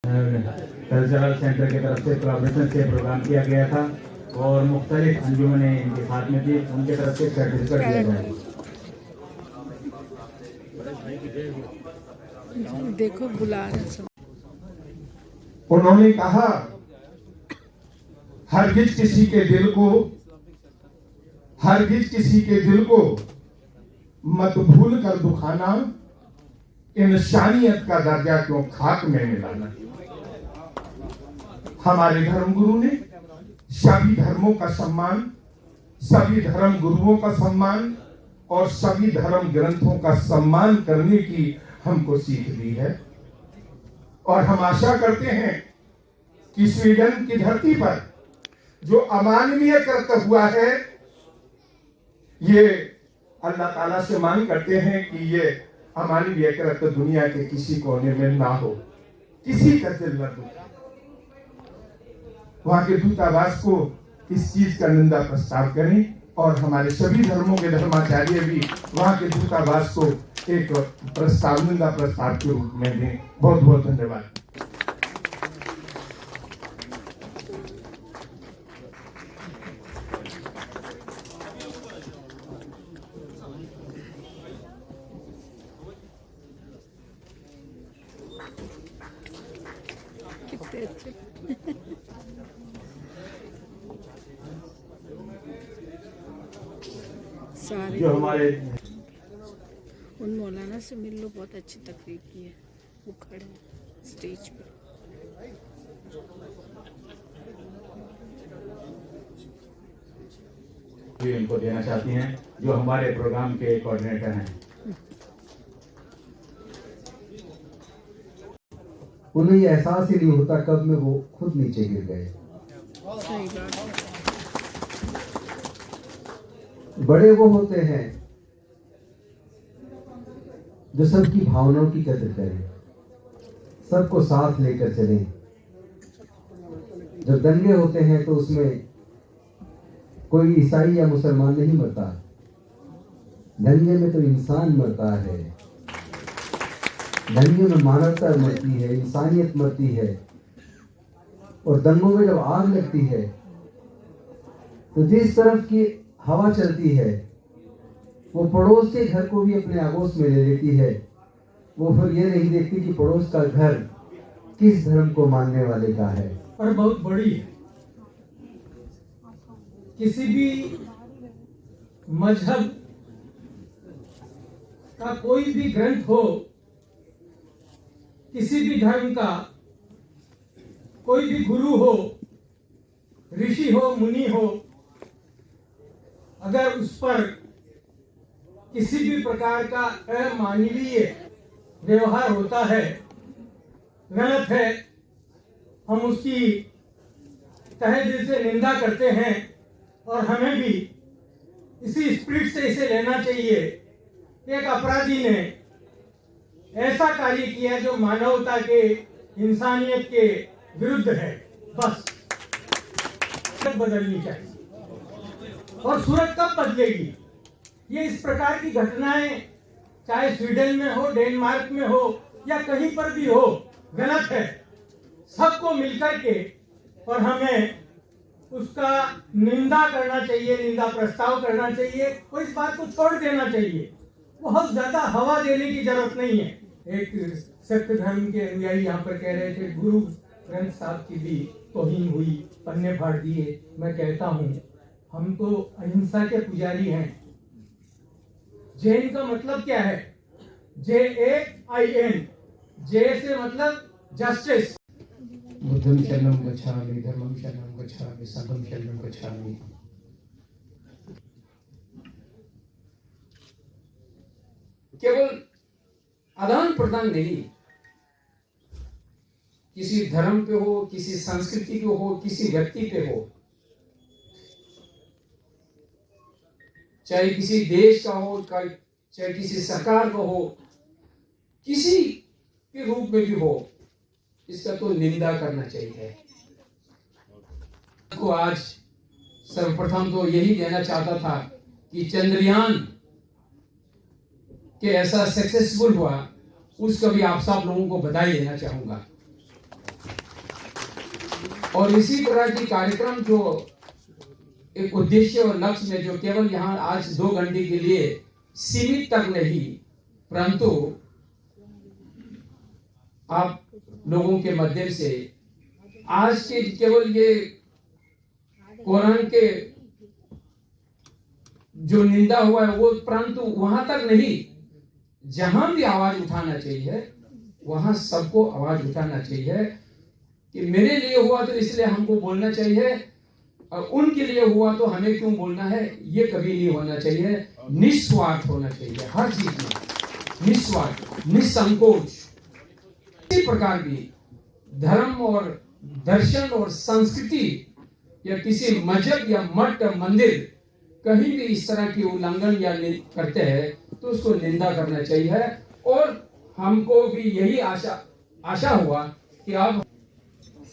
Cultural centre की तरफ से कोलैबोरेशन से प्रोग्राम किया गया था और मुख्तलिफ अंजुमनें इनके साथ में थी, उनके तरफ से सर्टिफिकेट दिया जाएगा। देखो बुला रहे सब। उन्होंने कहा हरगिज किसी के दिल को मत भूल कर दुखाना, इंसानियत का दर्जा क्यों खाक में मिलाना। हमारे धर्म गुरु ने सभी धर्मों का सम्मान, सभी धर्म गुरुओं का सम्मान और सभी धर्म ग्रंथों का सम्मान करने की हमको सीख दी है। और हम आशा करते हैं कि स्वीडन की धरती पर जो अमानवीय कृत्य हुआ है, ये अल्लाह ताला से मांग करते हैं कि ये अमानवीय कृत्य दुनिया के किसी कोने में ना हो, किसी का दिल न दुखे। वहां के दूतावास को इस चीज का निंदा प्रस्ताव करें और हमारे सभी धर्मों के धर्माचार्य भी वहां के दूतावास को एक प्रस्ताव, निंदा प्रस्ताव के रूप में दें। बहुत बहुत धन्यवाद। कितने अच्छे। सारे जो हमारे उन मौलाना से मिल लो, बहुत अच्छी तकरीर की है। वो खड़े हैं स्टेज पे। भी इनको देना चाहती हैं, जो हमारे प्रोग्राम के कोऑर्डिनेटर हैं। उन्हें ये एहसास ही नहीं होता कब में वो खुद नीचे गिर गए। सही बात है। बड़े वो होते हैं जो सबकी भावनाओं की कदर करें, सबको साथ लेकर चलें। जब दंगे होते हैं तो उसमें कोई ईसाई या मुसलमान नहीं मरता, दंगे में तो इंसान मरता है। दंगे में मानवता मरती है, इंसानियत मरती है। और दंगों में जब आग लगती है तो जिस तरफ की हवा चलती है वो पड़ोस के घर को भी अपने आगोश में ले लेती है। वो फिर ये नहीं देखती कि पड़ोस का घर किस धर्म को मानने वाले का है। पर बहुत बड़ी है। किसी भी मजहब का कोई भी ग्रंथ हो, किसी भी धर्म का कोई भी गुरु हो, ऋषि हो, मुनि हो, अगर उस पर किसी भी प्रकार का अमानवीय व्यवहार होता है, गलत है, हम उसकी तहे दिल से निंदा करते हैं। और हमें भी इसी स्पिरिट से इसे लेना चाहिए। एक अपराधी ने ऐसा कार्य किया जो मानवता के, इंसानियत के विरुद्ध है। बस बदलनी चाहिए। और सूरत कब बदलेगी? ये इस प्रकार की घटनाएं चाहे स्वीडन में हो, डेनमार्क में हो या कहीं पर भी हो, गलत है। सबको मिलकर के और हमें उसका निंदा करना चाहिए, निंदा प्रस्ताव करना चाहिए। और इस बात को छोड़ देना चाहिए। बहुत ज्यादा हवा देने की जरूरत नहीं है। एक सिख धर्म के अनुयायी यहाँ पर कह रहे थे गुरु ग्रंथ साहब की भी तौहीन हुई, पन्ने फाड़ दिए। मैं कहता हूँ हम तो अहिंसा के पुजारी हैं। जैन का मतलब क्या है? JAIN। जे से मतलब जस्टिस। बुद्धं शरणं गच्छामि, धर्मं शरणं गच्छामि, संघं शरणं गच्छामि। केवल आदान प्रदान नहीं, किसी धर्म पे हो, किसी संस्कृति पे हो, किसी व्यक्ति पे हो, चाहे किसी देश का हो, चाहे किसी सरकार का हो, किसी के रूप में भी हो, इसका तो निंदा करना चाहिए। को आज सर्वप्रथम तो यही देना चाहता था कि चंद्रयान के ऐसा सक्सेसफुल हुआ, उसका भी आप सब लोगों को बधाई देना चाहूंगा। और इसी तरह की कार्यक्रम जो एक उद्देश्य और लक्ष्य में जो केवल यहाँ आज 2 घंटे के लिए सीमित तक नहीं, परंतु आप लोगों के माध्यम से आज के केवल ये कुरान के जो निंदा हुआ है वो, परंतु वहां तक नहीं, जहां भी आवाज उठाना चाहिए वहां सबको आवाज उठाना चाहिए कि मेरे लिए हुआ तो इसलिए हमको बोलना चाहिए, और उनके लिए हुआ तो हमें क्यों बोलना है, ये कभी नहीं होना चाहिए। निस्वार्थ होना चाहिए हर चीज में, निस्वार्थ, निसंकोच। इसी प्रकार की धर्म और दर्शन और संस्कृति या किसी मजहब या मठ मंदिर कहीं भी इस तरह की उल्लंघन या करते हैं तो उसको निंदा करना चाहिए। और हमको भी यही आशा हुआ कि अब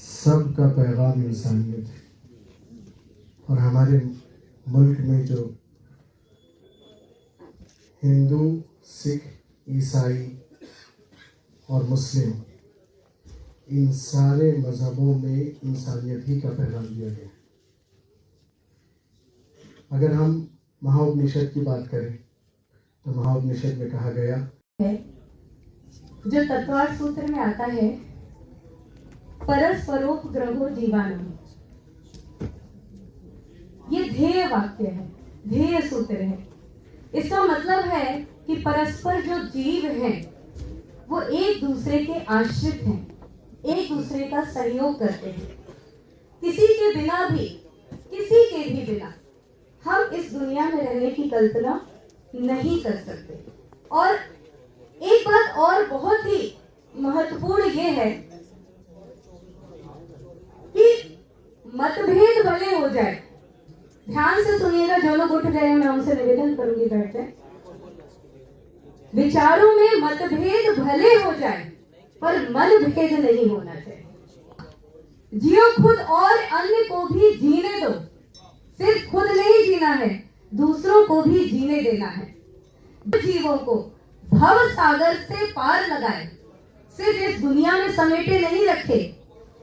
सबका पैगाम इंसानियत है, और हमारे मुल्क में जो हिंदू, सिख, ईसाई और मुस्लिम, इन सारे मजहबों में इंसानियत ही का पैगाम दिया गया। अगर हम महाउपनिषद की बात करें तो महाउपनिषद में कहा गया है, जो तत्वार्थ सूत्र में आता है, परस्परोपग्रहो जीवाणु। ये ध्येय वाक्य है, ध्येय सूत्र है। इसका मतलब है कि परस्पर जो जीव हैं वो एक दूसरे के आश्रित हैं, एक दूसरे का सहयोग करते हैं। किसी के बिना भी, किसी के भी बिना हम इस दुनिया में रहने की कल्पना नहीं कर सकते। और एक बात और बहुत ही महत्वपूर्ण ये है कि मतभेद भले हो जाए, ध्यान से सुनिएगा, जो लोग उठ गए मैं उनसे निवेदन करूंगी बैठ जाए। विचारों में मतभेद भले हो जाए पर मनभेद नहीं होना चाहिए। जियो खुद और अन्य को भी जीने दो। सिर्फ खुद नहीं जीना है, दूसरों को भी जीने देना है। जीवों को भव सागर से पार लगाए, सिर्फ इस दुनिया में समेटे नहीं रखे,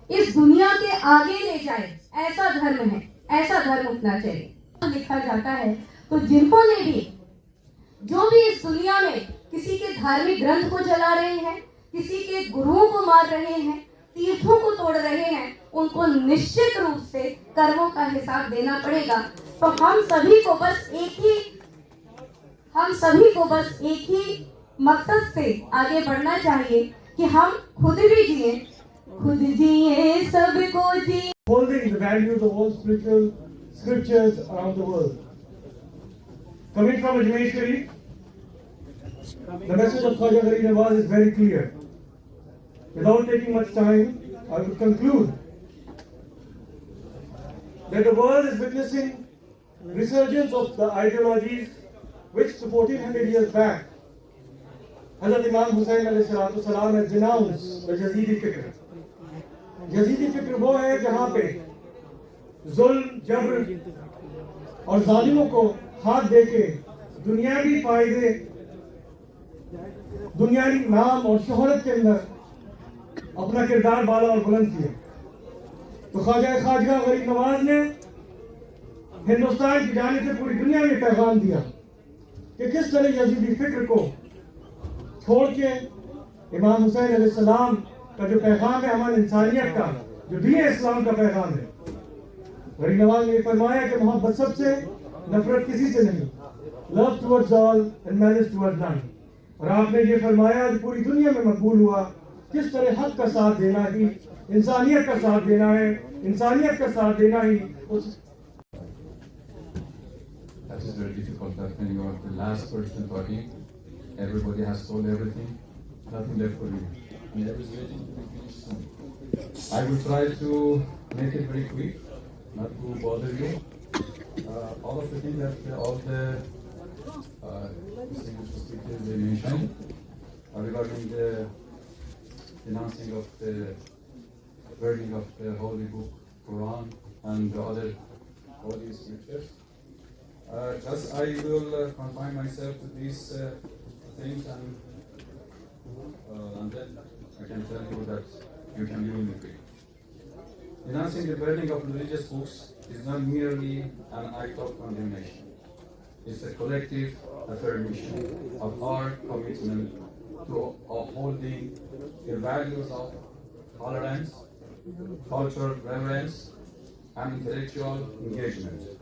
इस दुनिया के आगे ले जाए, ऐसा धर्म है, ऐसा धर्म अपना चाहिए। लिखा जाता है तो जिन्होंने भी, जो भी इस दुनिया में किसी के धार्मिक ग्रंथ को जला रहे हैं, किसी के गुरुओं को मार रहे हैं, तीर्थों को तोड़ रहे हैं, उनको निश्चित रूप से कर्मों का हिसाब देना पड़ेगा। तो हम सभी को बस एक ही मकसद से आगे बढ़ना चाहिए कि हम खुद भी जिए, खुद जिए सबको जिए। Holding the values of all spiritual scriptures around the world. Coming from Ajmer Sharif, the message of Khwaja Gharib Nawaz is very clear. Without taking much time, I will conclude that the world is witnessing resurgence of the ideologies which 1400 years back Hazrat Imam Hussain alayhi salatu salam has denounced the Yazidi fikr. Yazidi fikr वो है जहाँ पे जुल्म, जबर और जालिमों को हाथ देके दुनियावी फायदे, दुनियावी नाम और शोहरत के अंदर अपना किरदार बाला और बुलंद किया। तो ख्वाजा गरीब नवाज ने हिंदुस्तान की जानिब से पूरी दुनिया में पैगाम दिया कि किस तरह यजीदी फिक्र को छोड़ के इमाम हुसैन अलैहिस्सलाम का जो पैगाम है, हमारी इंसानियत का जो दीन इस्लाम का पैगाम है, गरीब नवाज ने फरमाया कि मोहब्बत सबसे, नफरत किसी से नहीं, love towards all and malice towards none. और आपने ये फरमाया जो पूरी दुनिया में मकबूल हुआ, किस तरह हक का साथ देना ही इंसानियत का साथ देना है, इंसानियत का साथ देना ही उस। That is very difficult. That when you are the last person talking, everybody has told everything, nothing left for you, and everything will finish soon. I will try to make it very quick, not to bother you. All of the things that all the distinguished speakers they mentioned regarding the denouncing of the burning of the holy book, Quran, and the other holy scriptures. Just I will confine myself to these things, and then I can tell you that you can live in the faith. Denouncing the burning of religious books is not merely an act of condemnation. It's a collective affirmation of our commitment to upholding the values of tolerance, cultural reverence, and intellectual engagement.